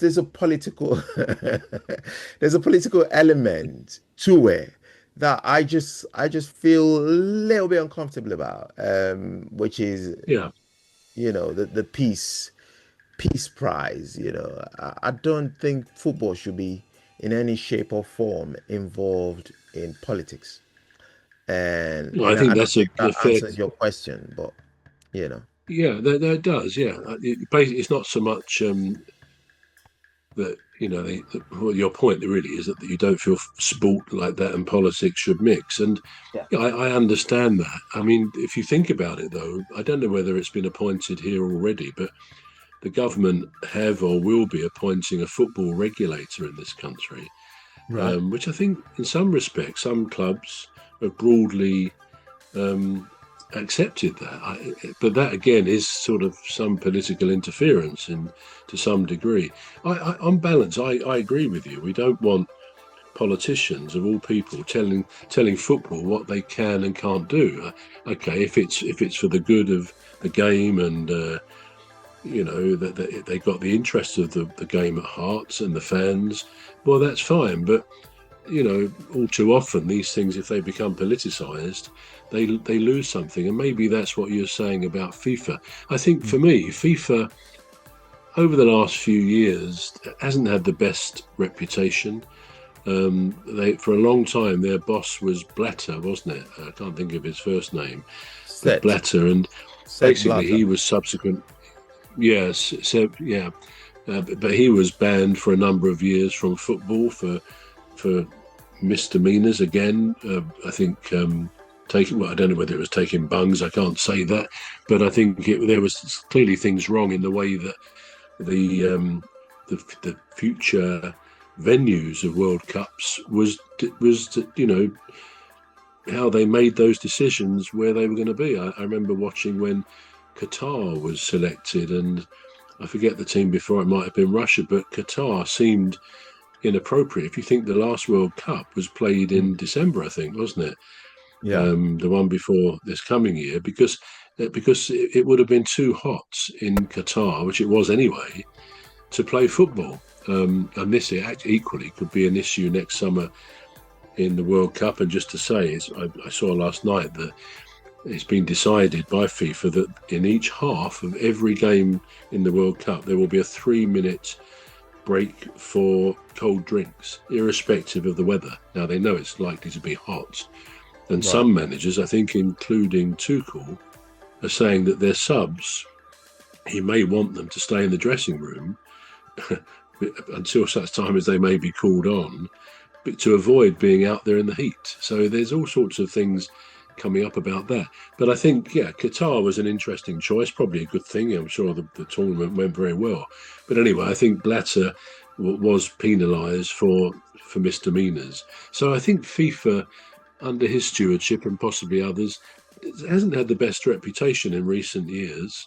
there's a political there's a political element to it that I just feel a little bit uncomfortable about, which is, Yeah. the peace prize. I don't think football should be in any shape or form involved in politics. And No, I and I think don't that's a, think a that fair. answers your question, but you know, Yeah, that does. Yeah, basically, it's not so much that well, your point really is that you don't feel sport like that and politics should mix. And yeah, yeah, I understand that. I mean, if you think about it, though, I don't know whether it's been appointed here already, but the government have or will be appointing a football regulator in this country, right. which I think, in some respects, some clubs have broadly um, accepted that. But that again is sort of some political interference in to some degree. On balance, I agree with you. We don't want politicians of all people telling football what they can and can't do. Okay, if it's for the good of the game and that they got the interests of the game at heart and the fans, well, that's fine. But all too often these things, if they become politicized, they lose something. And maybe that's what you're saying about FIFA. I think Mm. for me, FIFA over the last few years hasn't had the best reputation. They for a long time their boss was Blatter, wasn't it? I can't think of his first name, but Set Blatter, and set basically he blatter. was subsequent. Yes, so yeah, but he was banned for a number of years from football for misdemeanors again. I think taking. Well, I don't know whether it was taking bungs. I can't say that, but I think there was clearly things wrong in the way that the future venues of World Cups was how they made those decisions where they were going to be. I remember watching when Qatar was selected, and I forget the team before, it might have been Russia, but Qatar seemed inappropriate. If you think the last World Cup was played Mm. in December, I think, wasn't it? Yeah, The one before this coming year, because it would have been too hot in Qatar, which it was anyway, to play football. And this equally could be an issue next summer in the World Cup. And just to say, I saw last night that it's been decided by FIFA that in each half of every game in the World Cup, there will be a 3 minute break for cold drinks, irrespective of the weather. Now, they know it's likely to be hot. And right. some managers, I think, including Tuchel, are saying that their subs, he may want them to stay in the dressing room until such time as they may be called on, but to avoid being out there in the heat. So there's all sorts of things coming up about that. But I think, yeah, Qatar was an interesting choice, probably a good thing. I'm sure the tournament went very well. But anyway, I think Blatter was penalised for misdemeanors. So I think FIFA, under his stewardship and possibly others, hasn't had the best reputation in recent years.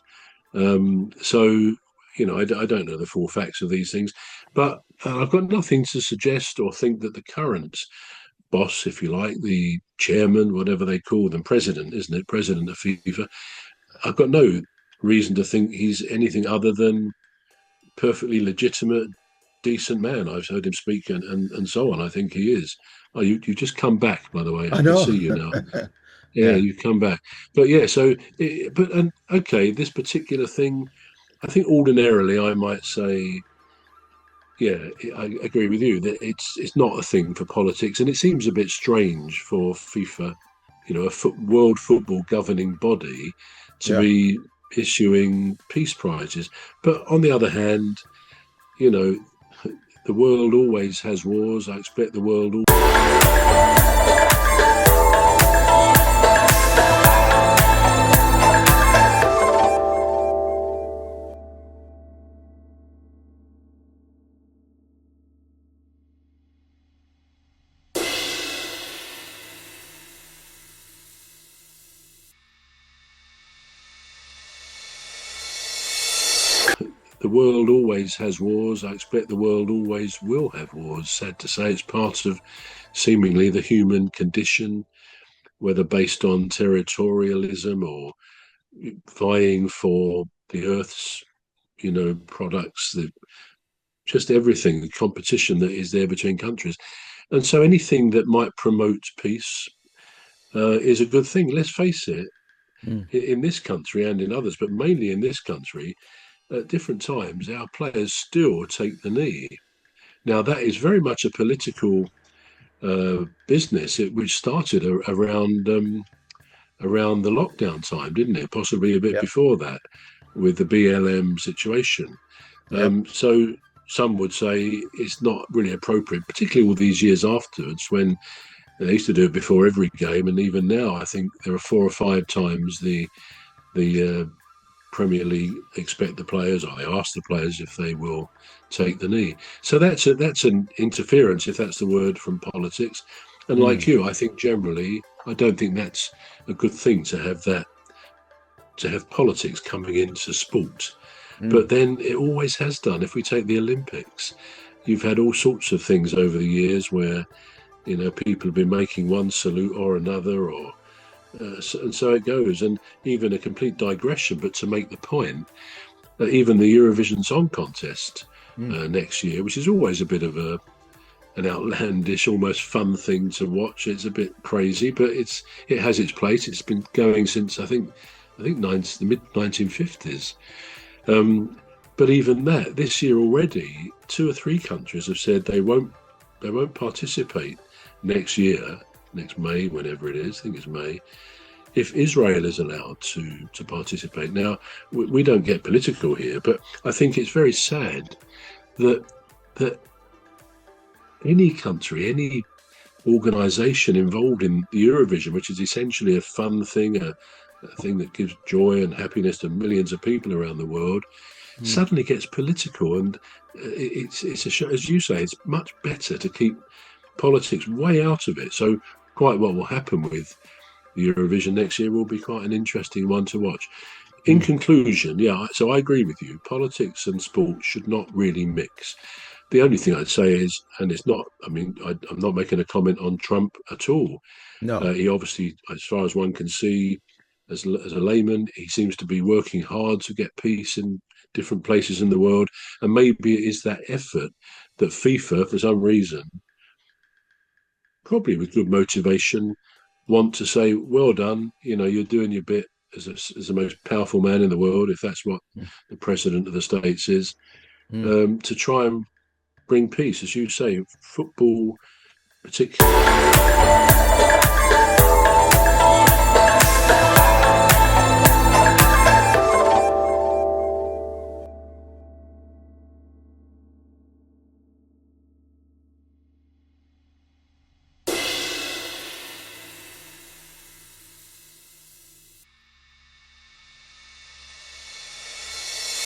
So, I don't know the full facts of these things, but I've got nothing to suggest or think that the current boss, if you like, the chairman, whatever they call them, president, isn't it? President of FIFA. I've got no reason to think he's anything other than perfectly legitimate, decent man. I've heard him speak and so on. I think he is. Oh, you just come back, by the way. I I can know. see you now. Yeah, Yeah. you come back. But yeah, so, and okay, this particular thing, I think ordinarily I might say, yeah, I agree with you that it's not a thing for politics, and it seems a bit strange for FIFA, world football governing body, to Yeah. be issuing peace prizes. But on the other hand, you know, the world always has wars. I expect the world. The world always has wars. I expect the world always will have wars. Sad to say, it's part of seemingly the human condition, whether based on territorialism or vying for the Earth's, products, the just everything, the competition that is there between countries. And so anything that might promote peace is a good thing. Let's face it, in this country and in others, but mainly in this country, at different times, our players still take the knee. Now, that is very much a political business, which started around the lockdown time, didn't it? Possibly a bit Yep. before that, with the BLM situation. Yep. So some would say it's not really appropriate, particularly all these years afterwards, when they used to do it before every game, and even now, I think there are 4 or 5 times the Premier League expect the players, or they ask the players if they will take the knee. So that's an interference, if that's the word, from politics. And like you, I think generally, I don't think that's a good thing to have politics coming into sport. But then it always has done. If we take the Olympics, you've had all sorts of things over the years where, people have been making one salute or another, or and so it goes. And even a complete digression, but to make the point that even the Eurovision Song Contest next year, which is always a bit of an outlandish, almost fun thing to watch. It's a bit crazy, but it has its place. It's been going since I think the mid 1950s. But even that, this year already, 2 or 3 countries have said they won't participate next year, next May, whenever it is. I think it's May. If Israel is allowed to participate. Now, we don't get political here, but I think it's very sad that any country, any organisation involved in the Eurovision, which is essentially a fun thing, a thing that gives joy and happiness to millions of people around the world, suddenly gets political. And it's as you say, it's much better to keep politics way out of it. So quite what will happen with the Eurovision next year will be quite an interesting one to watch. In conclusion, so I agree with you. Politics and sport should not really mix. The only thing I'd say is, and it's not, I'm not making a comment on Trump at all. No. He obviously, as far as one can see, as a layman, he seems to be working hard to get peace in different places in the world. And maybe it is that effort that FIFA, for some reason, probably with good motivation, want to say, well done, you're doing your bit as the most powerful man in the world, if that's what the president of the States is, to try and bring peace, as you say, football particularly.